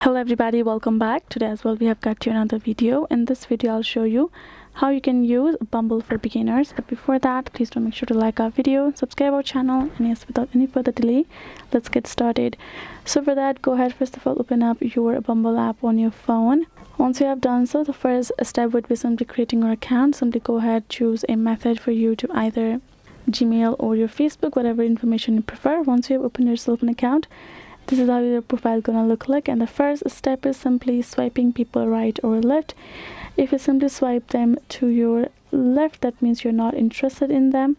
Hello everybody, welcome back. Today as well we have got you another video. In this video I'll show you how you can use Bumble for beginners. But before that, please do make sure to like our video, subscribe our channel, and yes, without any further delay, let's get started. So for that, go ahead, first of all open up your Bumble app on your phone. Once you have done so, the first step would be simply creating your account. Simply go ahead, choose a method for you to either Gmail or your Facebook, whatever information you prefer. Once you have opened yourself an account, this is how your profile gonna look like, and the first step is simply swiping people right or left. If you simply swipe them to your left, that means you're not interested in them,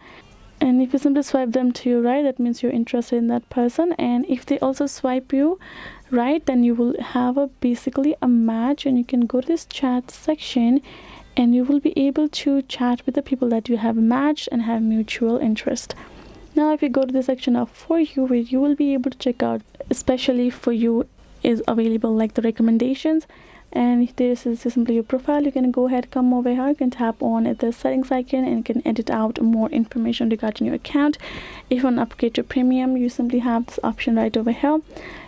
and if you simply swipe them to your right, that means you're interested in that person. And if they also swipe you right, then you will have basically a match, and you can go to this chat section and you will be able to chat with the people that you have matched and have mutual interest. Now if you go to the section of For You, where you will be able to check out especially for you is available, like the recommendations, and this is simply your profile. You can go ahead, come over here, you can tap on the settings icon and you can edit out more information regarding your account. If you want to upgrade to premium, you simply have this option right over here.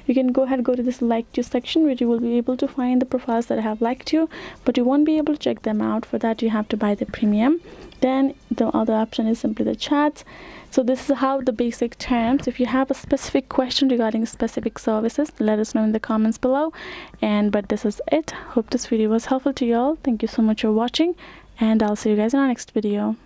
You can go ahead, go to this liked you section, where you will be able to find the profiles that have liked you, but you won't be able to check them out. For that you have to buy the premium. Then the other option is simply the chats. So this is how the basic terms. If you have a specific question regarding specific services, let us know in the comments below. But this is it. Hope this video was helpful to you all. Thank you so much for watching, and I'll see you guys in our next video.